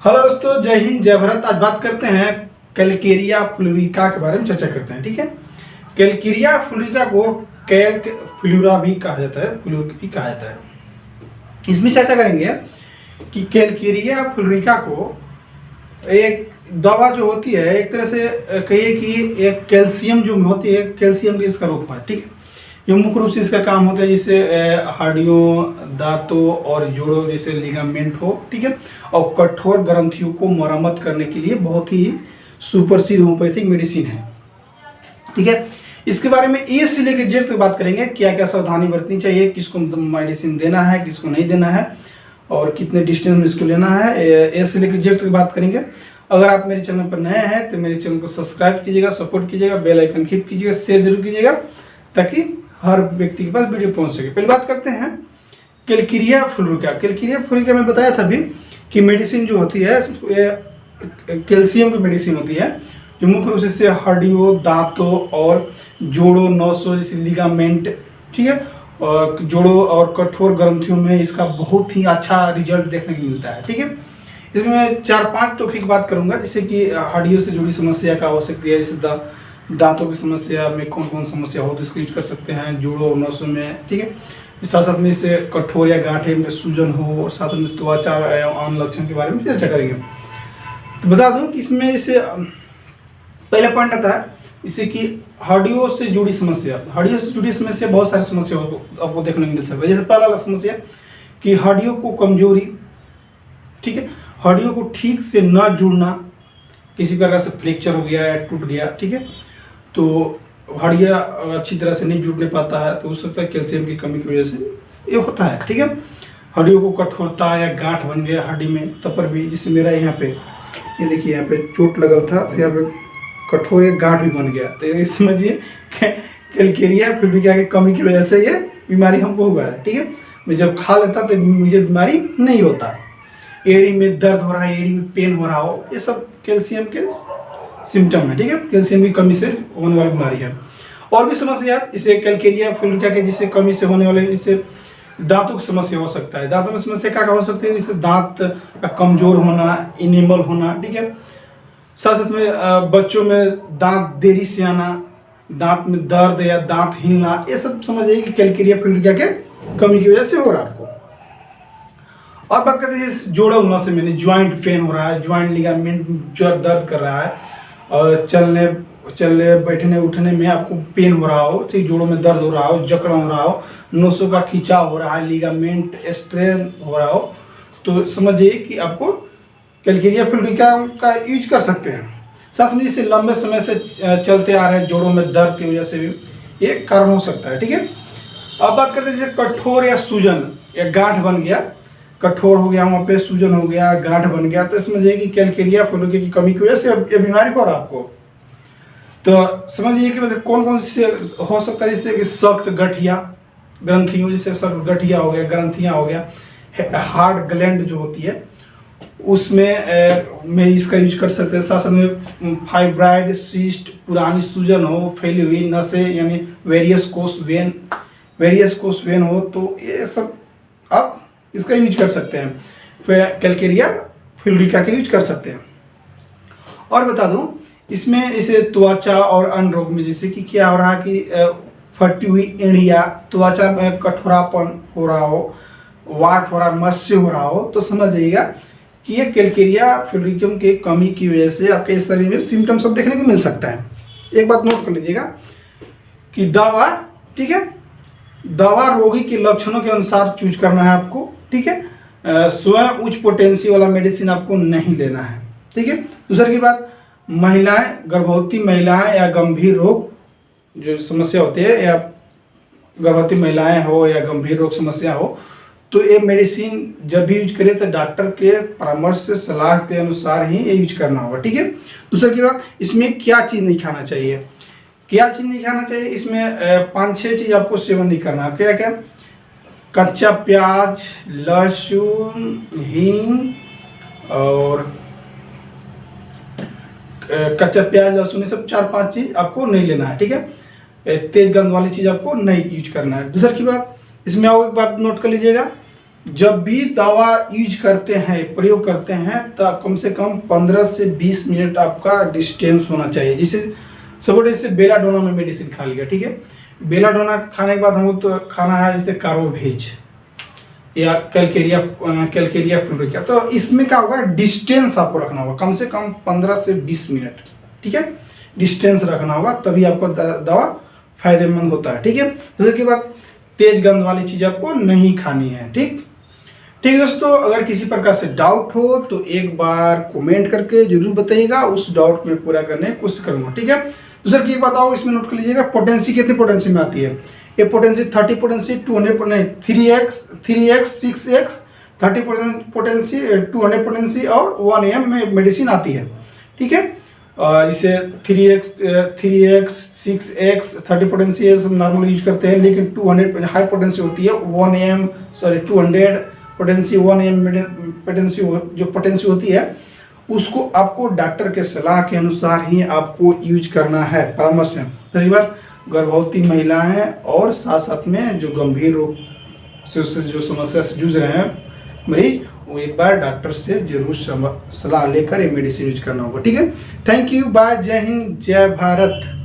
Hello दोस्तों, जय हिंद जय भारत। आज बात करते हैं कैलकेरिया फ्लोरिका के बारे में चर्चा करते हैं। ठीक है, कैलकेरिया फ्लोरिका को कैल्क फ्लोरा भी कहा जाता है, फ्लोर भी कहा जाता है। इसमें चर्चा करेंगे कि कैलकेरिया फ्लोरिका को एक दवा जो होती है, एक तरह से कहिए कि एक कैल्शियम जो होती है, कैल्शियम की इसका रूप है। ठीक है, ये मुख्य रूप से इसका काम होता है जैसे हड्डियों, दांतों और जोड़ों जैसे लिगामेंट हो। ठीक है, और कठोर ग्रंथियों को मरम्मत करने के लिए बहुत ही सुप्रसिद्ध होम्योपैथिक मेडिसिन है। ठीक है, इसके बारे में ए से लेकर जेड तक बात करेंगे। क्या क्या सावधानी बरतनी चाहिए, किसको मेडिसिन देना है, किसको नहीं देना है, और कितने डिस्टेंस में इसको लेना है, ए से लेकर जेड तक बात करेंगे। अगर आप मेरे चैनल पर नए हैं तो मेरे चैनल को सब्सक्राइब कीजिएगा, सपोर्ट कीजिएगा, बेल आइकन क्लिक कीजिएगा, शेयर जरूर कीजिएगा ताकि हर व्यक्ति के पास वीडियो पहुंच सके। पहले बात करते हैं कैलकेरिया फ्लोरिका। कैलकेरिया फ्लोरिका में बताया था अभी कि मेडिसिन जो होती है कैल्शियम की मेडिसिन होती है, जो मुख्य रूप से हड्डियों, दांतों और जोड़ों, नसों जैसे लिगामेंट, ठीक है, और जोड़ों और कठोर ग्रंथियों में इसका बहुत ही अच्छा रिजल्ट देखने को मिलता है। ठीक है, इसमें मैं 4-5 टॉपिक बात करूंगा, जैसे कि हड्डियों से जुड़ी समस्या क्या हो सकती है, जैसे दांतों की समस्या में कौन कौन समस्या हो तो इसको यूज कर सकते हैं, जोड़ों नसों में। ठीक है, साथ साथ में इसे कठोर या गांठे में सूजन हो, और साथ में त्वचा एवं आम लक्षण के बारे में चर्चा करेंगे। तो बता दूं कि इसमें इसे पहला पॉइंट आता है इसे कि हड्डियों से जुड़ी समस्या। हड्डियों से जुड़ी समस्या बहुत सारी समस्या आपको देखने को मिल सकता है। जैसे पहला समस्या कि हड्डियों को कमजोरी, ठीक है, हड्डियों को ठीक से न जुड़ना, किसी प्रकार से फ्रैक्चर हो गया या टूट गया, ठीक है, तो हड्डियाँ अच्छी तरह से नहीं जुड़ने पाता है, तो हो सकता है कैल्शियम की कमी की वजह से ये होता है। ठीक है, हड्डियों को कठोरता या गांठ बन गया हड्डी में तब पर भी, जैसे मेरा यहाँ पे ये देखिए, यहाँ पे चोट लगल था तो यहाँ पे कठोर एक गांठ भी बन गया, तो ये समझिए कैलकेरिया फ्लोरिका की कमी की वजह से ये बीमारी हमको हुआ है। ठीक है, मैं जब खा लेता तो मुझे बीमारी नहीं होता। एड़ी में दर्द हो रहा है, एड़ी में पेन हो रहा हो, ये सब कैल्शियम के सिम्टम है। ठीक है, कैल्शियम की कमी से होने वाली बीमारी है। और भी समस्या इसे कैलकेरिया फ्लोरिका के जिससे कमी से होने वाले, इससे दांतों की समस्या हो सकता है। दांतों में समस्या क्या हो सकती है, जैसे दांत का कमजोर होना, इनेमल होना। ठीक है, साथ साथ में बच्चों में दांत देरी से आना, दांत में दर्द या दांत हिलना, ये सब समझिए कि कैलकेरिया फ्लोरिका के कमी की वजह से हो रहा है आपको। और बात करते हैं जोड़ों नसों में, ज्वाइंट पेन हो रहा है, ज्वाइंट लिगामेंट जो दर्द कर रहा है, और चलने बैठने उठने में आपको पेन हो रहा हो, ठीक, जोड़ों में दर्द हो रहा हो, जकड़न हो रहा हो, नसों का खिंचाव हो रहा है, लिगामेंट स्ट्रेन हो रहा हो, तो समझिए कि आपको कैलकेरिया फ्लोरिका का यूज कर सकते हैं। साथ में इसे लंबे समय से चलते आ रहे हैं जोड़ों में दर्द की वजह से भी ये कारण हो सकता है। ठीक है, अब बात करते हैं जैसे कठोर या सूजन या गांठ बन गया, कठोर हो गया, वहाँ पे सूजन हो गया, गांठ बन गया, तो समझिए कि कैलकेरिया फ्लोरिका की कमी की वजह से ये बीमारी हो रहा है आपको। तो समझिए कि मतलब कौन कौन से हो सकता है, जैसे कि सख्त गठिया ग्रंथियों, जैसे सख्त गठिया हो गया, ग्रंथियाँ हो गया, हार्ड ग्लैंड जो होती है उसमें इसका यूज कर सकते हैं। साथ में फाइब्राइड सिस्ट, पुरानी सूजन हो, फैली हुई नसें यानी वेरियस कोस वेन हो, तो ये सब आप इसका यूज कर सकते हैं, फिर कैलकेरिया फ्लोरिका का यूज कर सकते हैं। और बता दूं इसमें इसे त्वचा और अन्य रोग में, जैसे कि क्या हो रहा है कि फटी हुई एड़िया, त्वचा में कठोरापन हो रहा हो, वाट हो रहा, मत्स्य हो रहा हो, तो समझ जाइएगा कि ये कैलकेरिया फ्लोरिका के कमी की वजह से आपके इस शरीर में सिम्टम सब देखने को मिल सकता है। एक बात नोट कर लीजिएगा कि दवा, ठीक है, दवा रोगी के लक्षणों के अनुसार चूज करना है आपको। ठीक है, स्वयं उच्च पोटेंसी वाला मेडिसिन आपको नहीं लेना है। ठीक है, दूसरी की बात, महिलाएं, गर्भवती महिलाएं या गंभीर रोग जो समस्या होती है, या गर्भवती महिलाएं हो या गंभीर रोग समस्या हो, तो ये मेडिसिन जब भी यूज करें तो डॉक्टर के परामर्श से, सलाह के अनुसार ही ये यूज करना होगा। ठीक है, दूसरी की बात, इसमें क्या चीज़ नहीं खाना चाहिए, क्या चीज़ नहीं खाना चाहिए, इसमें 5-6 चीज़ आपको सेवन नहीं करना। क्या क्या, कच्चा प्याज, लहसुन, हींग, और कच्चा प्याज, लहसुन, ये सब 4-5 चीज़ आपको नहीं लेना है। ठीक है, तेज गंध वाली चीज़ आपको नहीं यूज करना है। दूसरी की बात, इसमें और एक बात नोट कर लीजिएगा, जब भी दवा यूज करते हैं, प्रयोग करते हैं, तब कम से कम 15 से 20 मिनट आपका डिस्टेंस होना चाहिए। जैसे सपोज जैसे बेलाडोना में मेडिसिन खा लिया, ठीक है, बेलाडोना खाने के बाद हमको तो खाना है जैसे कार्बोवेज या कैलकेरिया फ्लोरिका, तो इसमें क्या होगा, डिस्टेंस आपको रखना होगा कम से कम 15 से 20 मिनट, ठीक है, डिस्टेंस रखना होगा, तभी आपको दवा फायदेमंद होता है, ठीक है। उसके बाद तेज गंध वाली चीज आपको नहीं खानी है, ठीक ठीक दोस्तों। अगर किसी प्रकार से डाउट हो तो एक बार कमेंट करके जरूर बताइएगा, उस डाउट में पूरा करने की कोशिश करूंगा, ठीक है। दूसरा की एक बात आओ, इसमें नोट कर लीजिएगा, पोटेंसी कितनी पोटेंसी में आती है। ये पोटेंसी 30 पोटेंसी 200 नहीं 3x 6x 30 पोटेंसी 200 पोटेंसी और 1 AM में मेडिसिन आती है, ठीक है। जैसे 3x 6x 30 पोटेंसी है, सब नॉर्मल यूज करते हैं, लेकिन 200 हाई पोटेंसी होती है 1 AM 200 पोटेंसी 1 AM पोटेंसी, जो पोटेंसी होती है उसको आपको डॉक्टर के सलाह के अनुसार ही आपको यूज करना है, परामर्श है। दूसरी बात, गर्भवती महिलाएं और साथ साथ में जो गंभीर रोग से जो समस्या से जूझ रहे हैं मरीज, वो एक बार डॉक्टर से जरूर सलाह लेकर ये मेडिसिन यूज करना होगा, ठीक है। थैंक यू, बाय, जय हिंद, जय भारत।